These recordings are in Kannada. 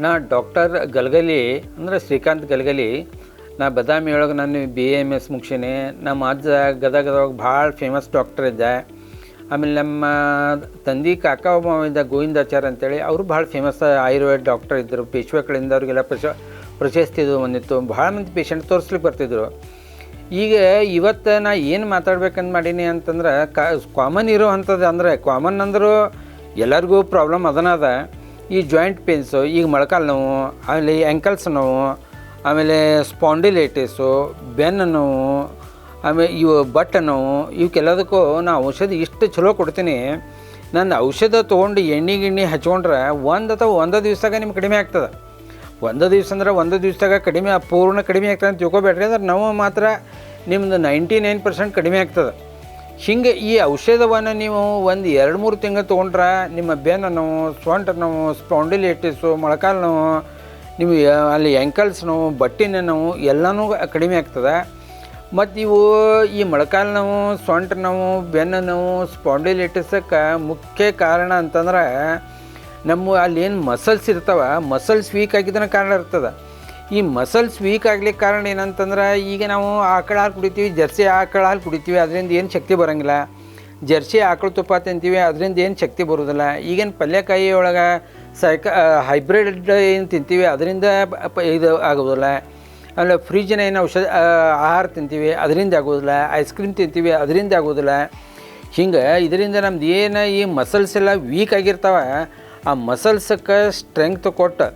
ನಾ ಡಾಕ್ಟರ್ ಗಲಗಲಿ ಅಂದರೆ ಶ್ರೀಕಾಂತ್ ಗಲಗಲಿ. ನಾ ಬದಾಮಿ ಒಳಗೆ ನಾನು BAMS ಮುಗಿಸೀನಿ. ನಮ್ಮ ಅಜ್ಜ ಗದಗದೊಳಗೆ ಭಾಳ ಫೇಮಸ್ ಡಾಕ್ಟರ್ ಇದ್ದ. ಆಮೇಲೆ ನಮ್ಮ ತಂದೆ ಕಾಕ ಒಬ್ಬ ಇದ್ದ ಗೋವಿಂದಾಚಾರ್ಯ ಅಂತೇಳಿ, ಅವರು ಭಾಳ ಫೇಮಸ್ ಆಯುರ್ವೇದ ಡಾಕ್ಟರ್ ಇದ್ದರು. ಪೇಶ್ವೆಗಳಿಂದ ಅವ್ರಿಗೆಲ್ಲ ಪ್ರಶಸ್ತಿ ಇದು ಬಂದಿತ್ತು. ಭಾಳ ಮಂದಿ ಪೇಷಂಟ್ ತೋರಿಸ್ಲಿಕ್ಕೆ ಬರ್ತಿದ್ರು. ಈಗ ಇವತ್ತು ನಾ ಏನು ಮಾತಾಡ್ಬೇಕಂತ ಮಾಡೀನಿ ಅಂತಂದ್ರೆ ಕಾಮನ್ ಇರೋ ಅಂಥದ್ದು, ಅಂದರೆ ಕಾಮನ್ ಅಂದರೂ ಎಲ್ಲರಿಗೂ ಪ್ರಾಬ್ಲಮ್ ಅದನ್ನದ. ಈ ಜಾಯಿಂಟ್ ಪೇನ್ಸು, ಈಗ ಮೊಳಕಾಲು ನೋವು, ಆಮೇಲೆ ಆ್ಯಂಕಲ್ಸ್ ನೋವು, ಆಮೇಲೆ ಸ್ಪಾಂಡಿಲೈಟಿಸು, ಬೆನ್ನು ನೋವು, ಆಮೇಲೆ ಇವು ಬಟ್ಟೆ ನೋವು, ಇವಕ್ಕೆಲ್ಲದಕ್ಕೂ ನಾ ಔಷಧಿ ಇಷ್ಟು ಚಲೋ ಕೊಡ್ತೀನಿ. ನನ್ನ ಔಷಧ ತೊಗೊಂಡು ಎಣ್ಣೆ ಗಿಣ್ಣೆ ಹಚ್ಕೊಂಡ್ರೆ ಒಂದು ದಿವ್ಸದಾಗ ನಿಮ್ಗೆ ಕಡಿಮೆ ಆಗ್ತದೆ. ಒಂದು ದಿವ್ಸ ಅಂದ್ರೆ ಒಂದು ದಿವ್ಸದಾಗ ಕಡಿಮೆ, ಪೂರ್ಣ ಕಡಿಮೆ ಆಗ್ತದೆ ಅಂತ ತಿಳ್ಕೊಬೇಡ್ರಿ. ಅಂದ್ರೆ ನೋವು ಮಾತ್ರ ನಿಮ್ಮದು 99% ಕಡಿಮೆ ಆಗ್ತದೆ. ಹಿಂಗೆ ಈ ಔಷಧವನ್ನು ನೀವು 1-2-3 ತಿಂಗಳು ತೊಗೊಂಡ್ರೆ ನಿಮ್ಮ ಬೆನ್ನು ನೋವು, ಸೊಂಟ ನೋವು, ಸ್ಪಾಂಡಿಲೈಟಿಸು, ಮೊಳಕಾಲು ನೋವು, ನೀವು ಅಲ್ಲಿ ಆ್ಯಂಕಲ್ಸ್ ನೋವು, ಬಟ್ಟಿನ ನೋವು ಎಲ್ಲನೂ ಕಡಿಮೆ ಆಗ್ತದೆ. ಮತ್ತು ಈ ಮೊಳಕಾಲು ನೋವು, ಸೊಂಟ ನೋವು, ಬೆನ್ನು ನೋವು, ಸ್ಪಾಂಡಿಲೈಟಿಸಕ್ಕೆ ಮುಖ್ಯ ಕಾರಣ ಅಂತಂದ್ರೆ ನಮ್ಮ ಅಲ್ಲಿ ಏನು ಮಸಲ್ಸ್ ಇರ್ತಾವೆ, ಮಸಲ್ಸ್ ವೀಕ್ ಆಗಿದ್ದನ ಕಾರಣ ಇರ್ತದೆ. ಈ ಮಸಲ್ಸ್ ವೀಕ್ ಆಗ್ಲಿಕ್ಕೆ ಕಾರಣ ಏನಂತಂದ್ರೆ, ಈಗ ನಾವು ಆಕಳ ಹಾಲು ಕುಡಿತೀವಿ, ಜರ್ಸಿ ಆಕಳ ಹಾಲು ಕುಡಿತೀವಿ, ಅದರಿಂದ ಏನು ಶಕ್ತಿ ಬರೋಂಗಿಲ್ಲ. ಜರ್ಸಿ ಆಕಳ ತುಪ್ಪ ತಿಂತೀವಿ, ಅದರಿಂದ ಏನು ಶಕ್ತಿ ಬರೋದಿಲ್ಲ. ಈಗೇನು ಪಲ್ಯಕಾಯಿ ಒಳಗೆ ಹೈಬ್ರಿಡ್ ಏನು ತಿಂತೀವಿ, ಅದರಿಂದ ಇದು ಆಗೋದಿಲ್ಲ. ಆಮೇಲೆ ಫ್ರಿಜ್ನ ಏನು ಆಹಾರ ತಿಂತೀವಿ, ಅದರಿಂದ ಆಗೋದಿಲ್ಲ. ಐಸ್ ಕ್ರೀಮ್ ತಿಂತೀವಿ, ಅದರಿಂದ ಆಗೋದಿಲ್ಲ. ಹಿಂಗೆ ಇದರಿಂದ ನಮ್ದು ಏನು ಈ ಮಸಲ್ಸ್ ಎಲ್ಲ ವೀಕ್ ಆಗಿರ್ತಾವೆ, ಆ ಮಸಲ್ಸಕ್ಕೆ ಸ್ಟ್ರೆಂಗ್ತ್ ಕೊಟ್ಟು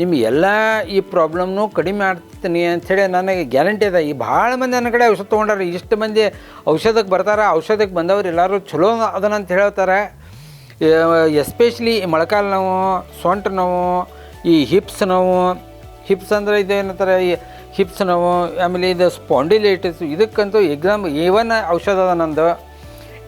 ನಿಮ್ಗೆ ಎಲ್ಲ ಈ ಪ್ರಾಬ್ಲಮ್ನು ಕಡಿಮೆ ಮಾಡ್ತೀನಿ ಅಂಥೇಳಿ ನನಗೆ ಗ್ಯಾರಂಟಿ ಇದೆ. ಈ ಭಾಳ ಮಂದಿ ನನ್ನ ಕಡೆ ಔಷಧ ತೊಗೊಂಡಾರೆ. ಇಷ್ಟು ಮಂದಿ ಔಷಧಕ್ಕೆ ಬರ್ತಾರೆ, ಔಷಧಕ್ಕೆ ಬಂದವ್ರು ಎಲ್ಲರೂ ಚಲೋ ಅದನ್ನಂತ ಹೇಳ್ತಾರೆ. ಎಸ್ಪೆಷಲಿ ಮೊಳಕಾಲು ನೋವು, ಸೊಂಟ ನೋವು, ಈ ಹಿಪ್ಸ್ ನೋವು, ಹಿಪ್ಸ್ ಅಂದರೆ ಇದೇನಂತಾರೆ, ಈ ಹಿಪ್ಸ್ ನೋವು, ಆಮೇಲೆ ಇದು ಸ್ಪಾಂಡಿಲೈಟಿಸ್, ಇದಕ್ಕಂತೂ A1 ಔಷಧ ಅದ ನಂದು.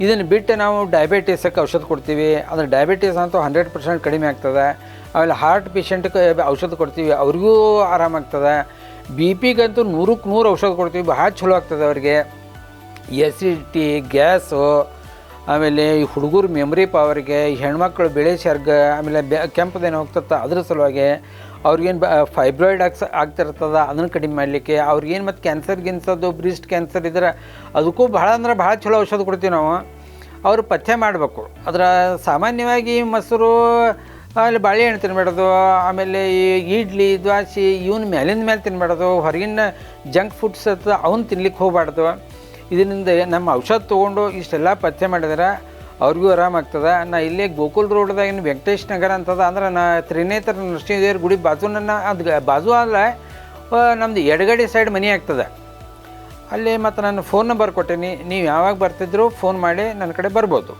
ಇದನ್ನು ಬಿಟ್ಟು ನಾವು ಡಯಾಬಿಟೀಸಕ್ಕೆ ಔಷಧ ಕೊಡ್ತೀವಿ. ಅಂದರೆ ಡಯಾಬಿಟೀಸ್ ಅಂತೂ 100% ಕಡಿಮೆ ಆಗ್ತದೆ. ಆಮೇಲೆ ಹಾರ್ಟ್ ಪೇಷಂಟ್ಗೆ ಔಷಧ ಕೊಡ್ತೀವಿ, ಅವ್ರಿಗೂ ಆರಾಮಾಗ್ತದೆ. BP ಗಂತೂ 100ಕ್ಕೆ 100 ಔಷಧ ಕೊಡ್ತೀವಿ, ಭಾಳ ಚಲೋ ಆಗ್ತದೆ ಅವ್ರಿಗೆ. ಎಸಿಡಿಟಿ, ಗ್ಯಾಸು, ಆಮೇಲೆ ಈ ಹುಡುಗರು ಮೆಮ್ರಿ ಪವರ್ಗೆ, ಹೆಣ್ಮಕ್ಳು ಬೆಳೆ ಸರ್ಗ, ಆಮೇಲೆ ಕೆಂಪದೇನು ಹೋಗ್ತದೆ ಅದ್ರ ಸಲುವಾಗಿ, ಅವ್ರಿಗೇನು ಫೈಬ್ರಾಯ್ಡ್ ಆಗ್ತಿರ್ತದೆ ಅದನ್ನು ಕಡಿಮೆ ಮಾಡಲಿಕ್ಕೆ, ಅವ್ರಿಗೇನು ಮತ್ತು ಕ್ಯಾನ್ಸರ್ ಗಿನ್ಸೋದು, ಬ್ರೆಸ್ಟ್ ಕ್ಯಾನ್ಸರ್ ಇದ್ರೆ ಅದಕ್ಕೂ ಭಾಳ ಅಂದ್ರೆ ಭಾಳ ಚಲೋ ಔಷಧ ಕೊಡ್ತೀವಿ ನಾವು. ಅವರು ಪಥ್ಯ ಮಾಡಬೇಕು. ಅದರ ಸಾಮಾನ್ಯವಾಗಿ ಮೊಸರು, ಆಮೇಲೆ ಬಾಳೆಹಣ್ಣು ತಿನ್ಬೇಡೋದು, ಆಮೇಲೆ ಈ ಇಡ್ಲಿ, ದ್ವಾಸೆ ಇವನ್ನ ಮೇಲಿಂದ ಮೇಲೆ ತಿನ್ಬೇಡೋದು, ಹೊರಗಿನ ಜಂಕ್ ಫುಡ್ಸ್ ಅವನ್ನ ತಿನ್ಲಿಕ್ಕೆ ಹೋಗಬಾರ್ದು. ಇದರಿಂದ ನಮ್ಮ ಔಷಧ ತೊಗೊಂಡು ಇಷ್ಟೆಲ್ಲ ಪಥ್ಯ ಮಾಡಿದ್ರೆ ಅವ್ರಿಗೂ ಆರಾಮಾಗ್ತದೆ. ನಾ ಇಲ್ಲೇ ಗೋಕುಲ್ ರೋಡ್ದಾಗಿನ ವೆಂಕಟೇಶ್ ನಗರ ಅಂತದ, ಅಂದ್ರೆ ನಾ ತ್ರಿನೇತ್ರ ನರಸಿಂಹದೇವ್ರ ಗುಡಿ ಬಾಜು ಅದು ಬಾಜು ಅಲ್ಲ, ನಮ್ಮದು ಎಡಗಡೆ ಸೈಡ್ ಮನೆ ಆಗ್ತದೆ. ಅಲ್ಲಿ ಮತ್ತು ನಾನು ಫೋನ್ ನಂಬರ್ ಕೊಟ್ಟೀನಿ, ನೀವು ಯಾವಾಗ ಬರ್ತಿದ್ರು ಫೋನ್ ಮಾಡಿ ನನ್ನ ಕಡೆ ಬರ್ಬೋದು.